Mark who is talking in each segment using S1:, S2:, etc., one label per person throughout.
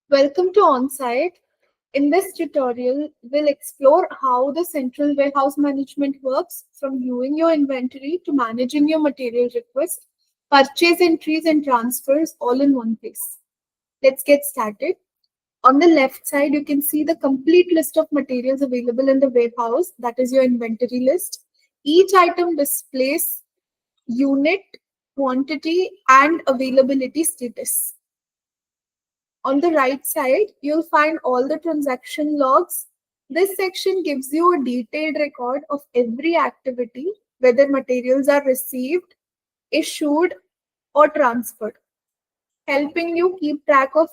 S1: Welcome to Onsite. In this tutorial, we'll explore how the central warehouse management works, from viewing your inventory to managing your material requests, purchase entries and transfers all in one place. Let's get started. On the left side, you can see the complete list of materials available in the warehouse, that is your inventory list. Each item displays unit, quantity, and availability status. On the right side, you'll find all the transaction logs. This section gives you a detailed record of every activity, whether materials are received, issued, or transferred, helping you keep track of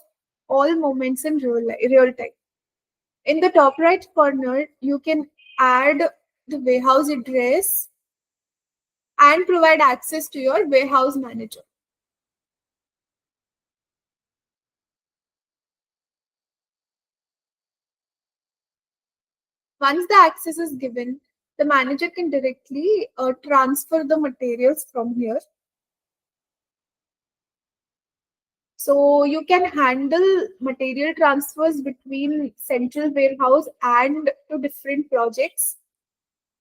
S1: all moments in real time. In the top right corner, you can add the warehouse address and provide access to your warehouse manager. Once the access is given, the manager can directly transfer the materials from here. So you can handle material transfers between central warehouse and to different projects.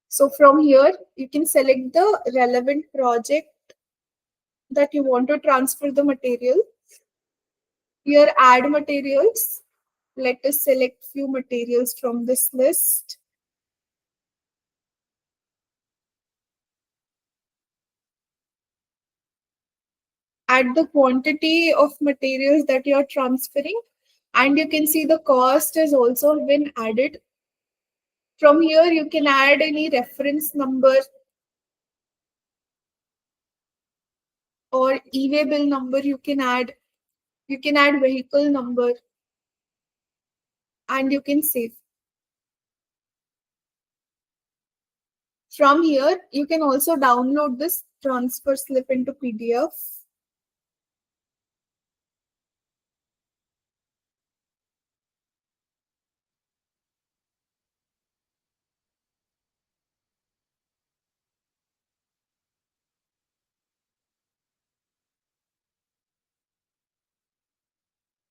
S1: So from here, you can select the relevant project that you want to transfer the material. Here, add materials. Let us select few materials from this list. Add the quantity of materials that you are transferring, and you can see the cost has also been added. From here, you can add any reference number or e-way bill number. You can add vehicle number, and you can save. From here, you can also download this transfer slip into PDF.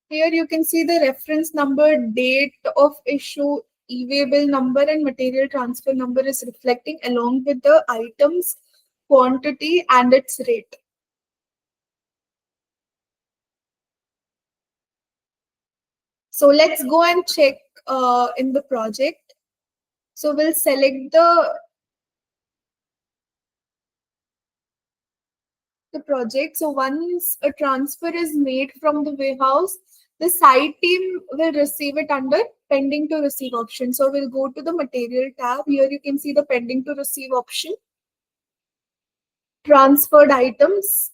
S1: Here you can see the reference number, date of issue, e-way bill number, and material transfer number is reflecting along with the items, quantity, and its rate. So let's go and check in the project. So we'll select the project. So once a transfer is made from the warehouse, the site team will receive it under pending to receive option. So we'll go to the material tab. Here you can see the pending to receive option, transferred items.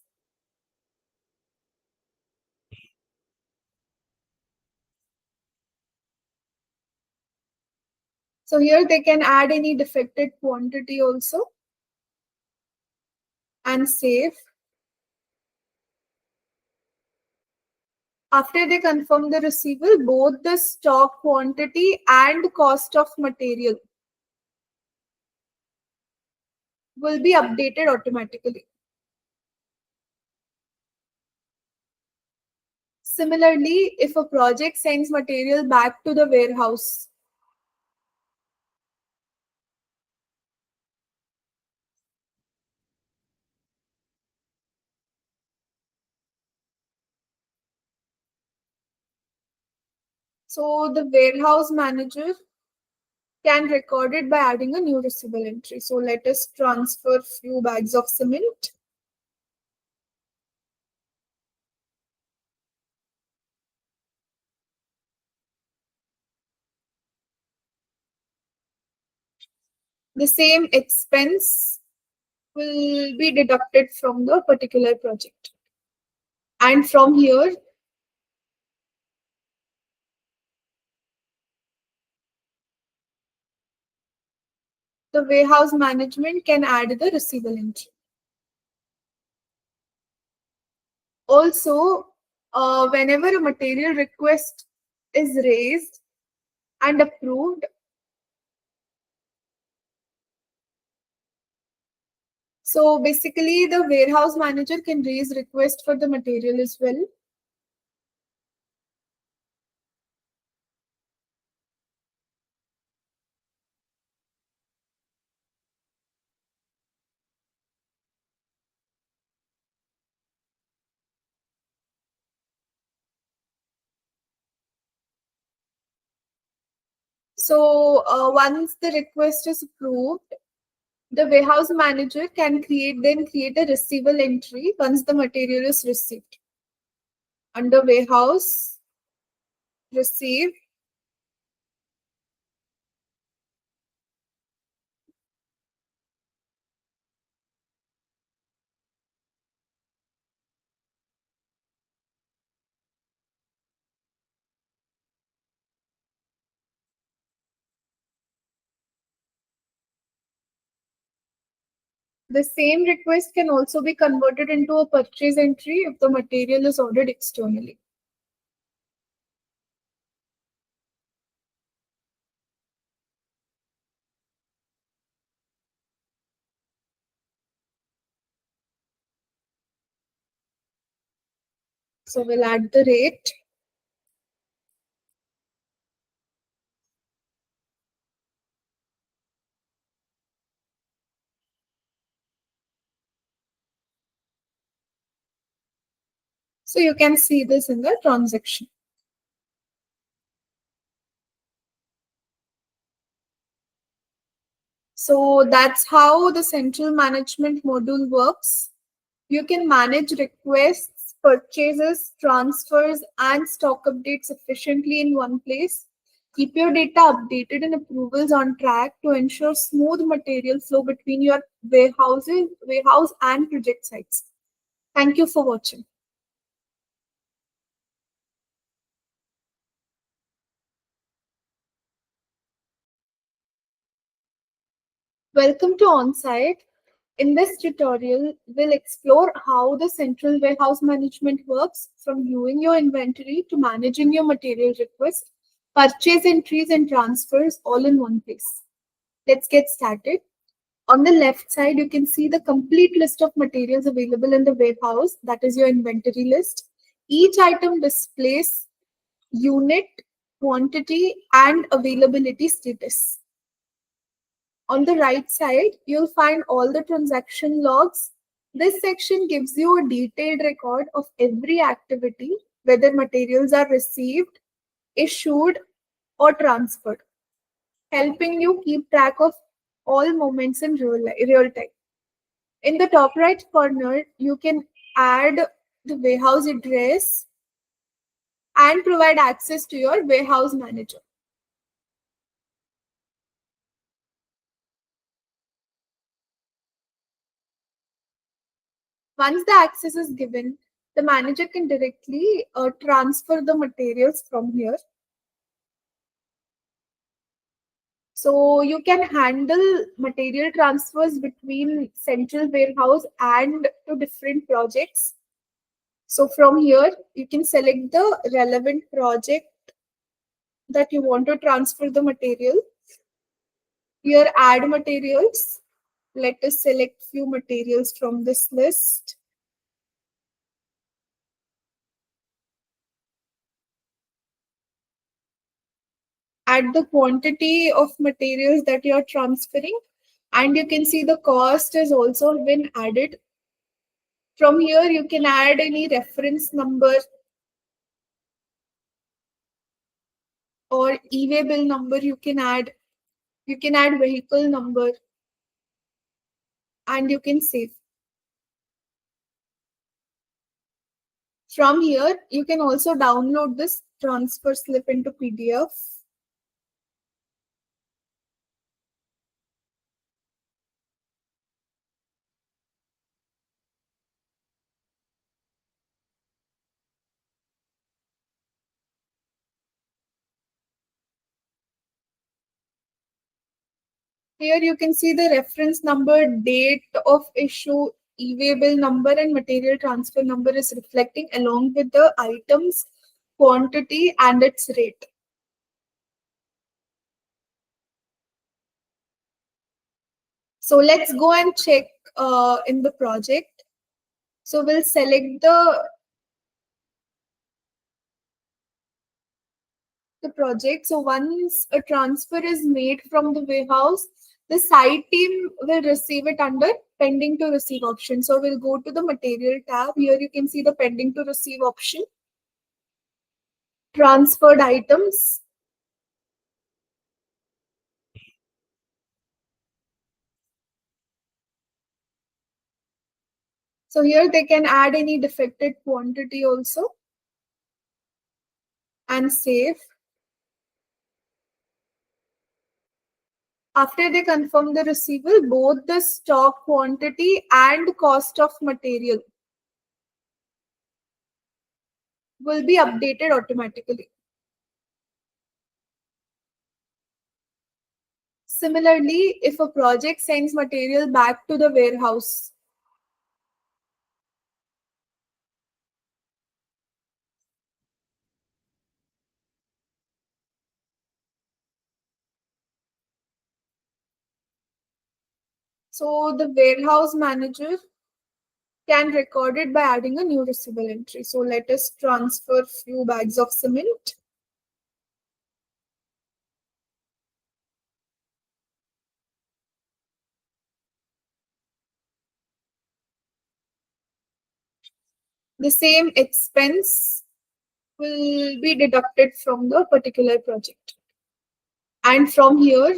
S1: So here they can add any defected quantity also and save. After they confirm the receival, both the stock quantity and cost of material will be updated automatically. Similarly, if a project sends material back to the warehouse, so the warehouse manager can record it by adding a new receivable entry. So let us transfer few bags of cement. The same expense will be deducted from the particular project. And from here, the warehouse management can add the receivable entry. Also, whenever a material request is raised and approved, so basically the warehouse manager can raise request for the material as well. So once the request is approved, the warehouse manager can create a receivable entry once the material is received. Under warehouse, receive, the same request can also be converted into a purchase entry if the material is ordered externally. So we'll add the rate. So you can see this in the transaction. So that's how the central management module works. You can manage requests, purchases, transfers, and stock updates efficiently in one place. Keep your data updated and approvals on track to ensure smooth material flow between your warehouse and project sites. Thank you for watching. Welcome to Onsite. In this tutorial, we'll explore how the central warehouse management works, from viewing your inventory to managing your material requests, purchase entries, and transfers all in one place. Let's get started. On the left side, you can see the complete list of materials available in the warehouse, that is your inventory list. Each item displays unit, quantity, and availability status. On the right side, you'll find all the transaction logs. This section gives you a detailed record of every activity, whether materials are received, issued, or transferred, helping you keep track of all moments in real time. In the top right corner, you can add the warehouse address and provide access to your warehouse manager. Once the access is given, the manager can directly transfer the materials from here. So you can handle material transfers between central warehouse and to different projects. So from here, you can select the relevant project that you want to transfer the material. Here, add materials. Let us select few materials from this list. Add the quantity of materials that you are transferring, and you can see the cost has also been added. From here, you can add any reference number or e-way bill number. You can add vehicle number, and you can save. From here, you can also download this transfer slip into PDF. Here you can see the reference number, date of issue, e-way bill number, and material transfer number is reflecting along with the items, quantity, and its rate. So let's go and check in the project. So we'll select the project. So once a transfer is made from the warehouse, the site team will receive it under pending to receive option. So we'll go to the material tab. Here you can see the pending to receive option, transferred items, So here they can add any defected quantity also and save. After they confirm the receivable, both the stock quantity and cost of material will be updated automatically. Similarly, if a project sends material back to the warehouse, so the warehouse manager can record it by adding a new receivable entry. So let us transfer few bags of cement. The same expense will be deducted from the particular project. And from here,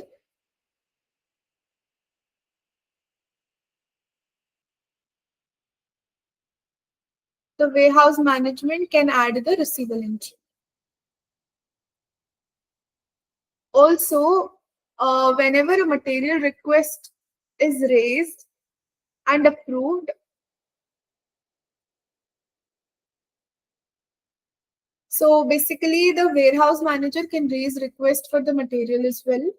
S1: the warehouse management can add the receivable entry. Also, whenever a material request is raised and approved, so basically the warehouse manager can raise request for the material as well.